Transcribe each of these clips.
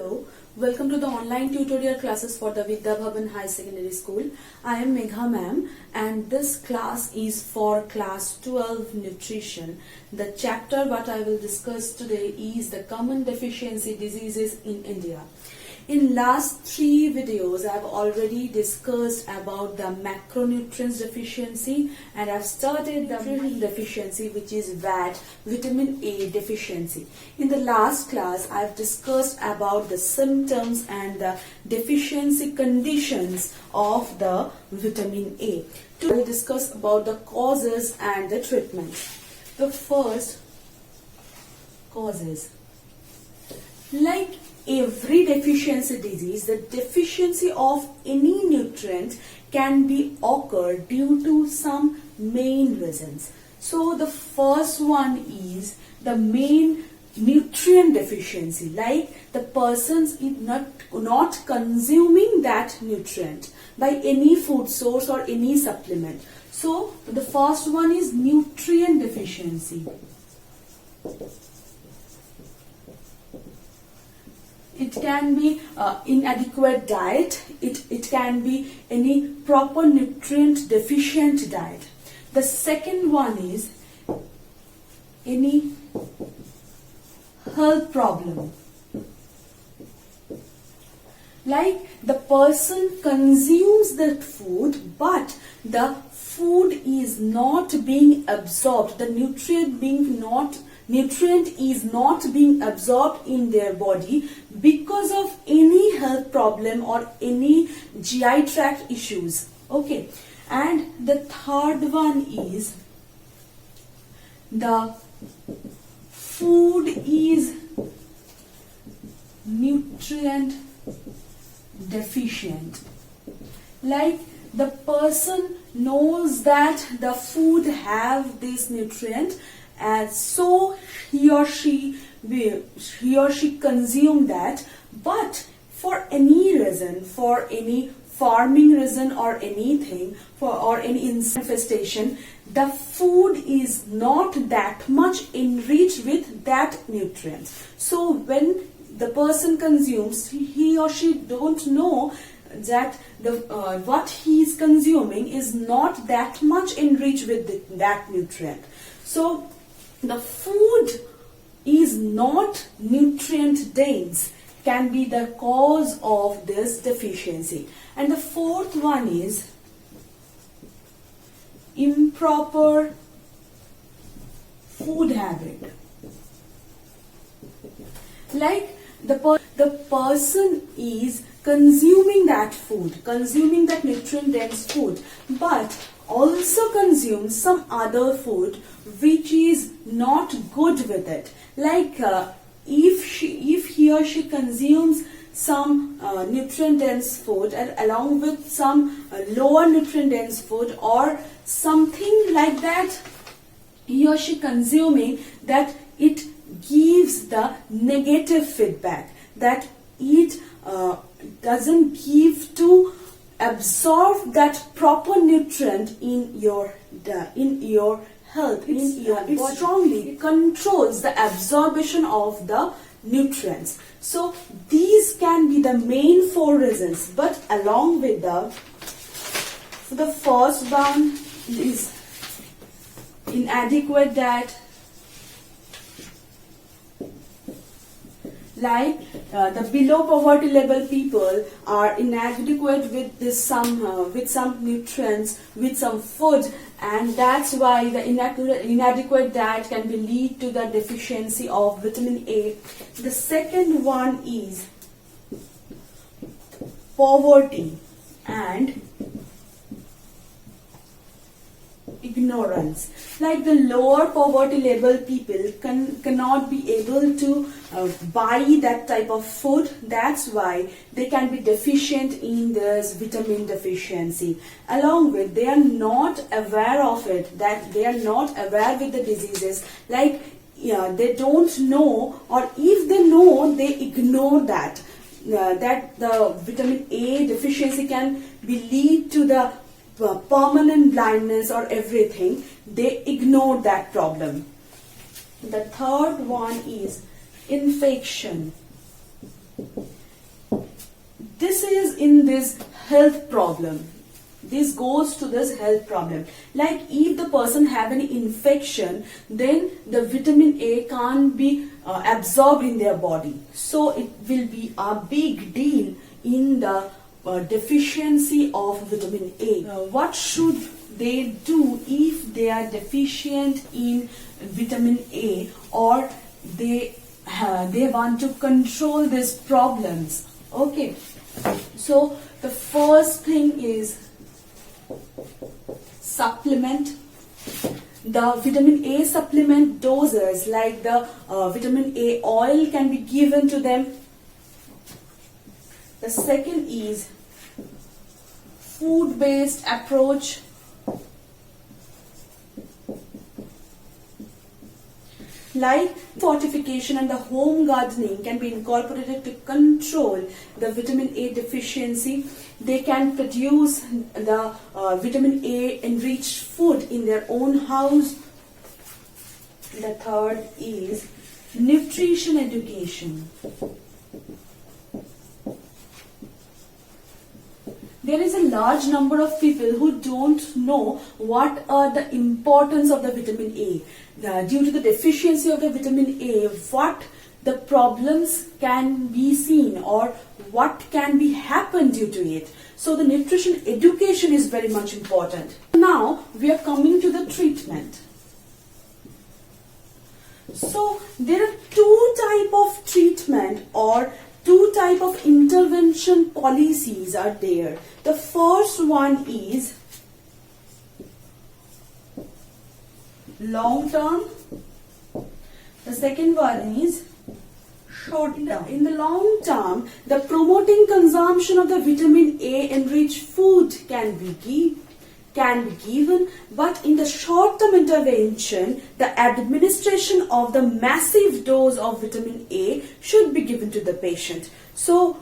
Hello, welcome to the online tutorial classes for the Vidya Bhavan High Secondary School. I am Megha ma'am and this class is for class 12 nutrition. The chapter what I will discuss today is the common deficiency diseases in India. In last 3 videos, I have already discussed about the macronutrients deficiency and I have started the nutrient deficiency, which is VAT, vitamin A deficiency. In the last class, I have discussed about the symptoms and the deficiency conditions of the vitamin A. Today, we will discuss about the causes and the treatment. The first, causes. Like every deficiency disease, the deficiency of any nutrient can be occur due to some main reasons. So the first one is the main nutrient deficiency, like the person is not consuming that nutrient by any food source or any supplement. So the first one is nutrient deficiency. It can be inadequate diet, it can be any proper nutrient deficient diet. The second one is any health problem. Like the person consumes that food but the food is not being absorbed, the nutrient is not being absorbed in their body because of any health problem or any GI tract issues. Okay, and the third one is the food is nutrient deficient. Like the person knows that the food have this nutrient and so he or she consume that, but for any reason, for any farming reason or anything, or any infestation, the food is not that much enriched with that nutrient. So when the person consumes, he or she don't know that what he is consuming is not that much enriched with that nutrient. So the food is not nutrient dense can be the cause of this deficiency. And the fourth one is improper food habit. Like the person is consuming that food, consuming that nutrient dense food, but also consumes some other food which is not good with it. Like if he or she consumes some nutrient dense food and along with some lower nutrient dense food or something like that, he or she consuming that, it gives the negative feedback that it doesn't give to absorb that proper nutrient in your health, it strongly controls the absorption of the nutrients. So these can be the main 4 reasons, but along with the first one is inadequate diet. Like the below poverty level people are inadequate with some nutrients, with some food, and that's why the inadequate diet can be lead to the deficiency of vitamin A. The second one is poverty and ignorance. Like the lower poverty level people cannot be able to buy that type of food. That's why they can be deficient in this vitamin deficiency. Along with they are not aware of it, that they are not aware with the diseases. Like they don't know, or if they know, they ignore that the vitamin A deficiency can be lead to the permanent blindness or everything. They ignore that problem. The third one is infection. in this health problem. This goes to this health problem. Like if the person have any infection, then the vitamin A can't be absorbed in their body. So it will be a big deal in the deficiency of vitamin A. What should they do if they are deficient in vitamin A, or they want to control these problems? Okay, so the first thing is supplement. The vitamin A supplement doses, like the vitamin A oil, can be given to them. The second is food-based approach. Like fortification and the home gardening can be incorporated to control the vitamin A deficiency. They can produce the vitamin A enriched food in their own house. The third is nutrition education. There is a large number of people who don't know what are the importance of the vitamin A. Due to the deficiency of the vitamin A, what the problems can be seen or what can be happen due to it. So the nutrition education is very much important. Now we are coming to the treatment. So there are two types of treatment or two types of intervention policies are there. The first one is long term. The second one is short term. In the long term, the promoting consumption of the vitamin A enriched food can be given, but in the short term intervention, the administration of the massive dose of vitamin A should be given to the patient. So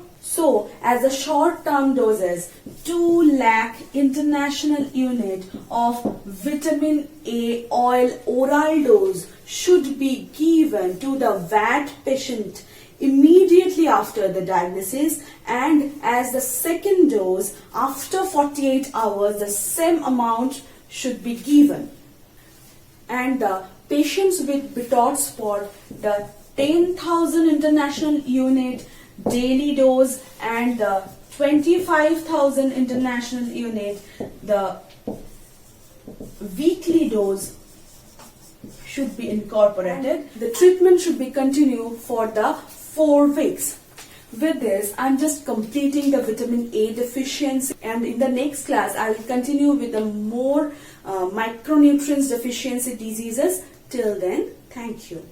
as a short term doses, 2 lakh international unit of vitamin A oil oral dose should be given to the VAD patient immediately after the diagnosis, and as the second dose after 48 hours the same amount should be given. And the patients with BITOTS for the 10,000 international unit daily dose and the 25,000 international unit the weekly dose should be incorporated. The treatment should be continued for the 4 weeks. With this, I'm just completing the vitamin A deficiency, and in the next class I will continue with the more micronutrients deficiency diseases. Till then, thank you.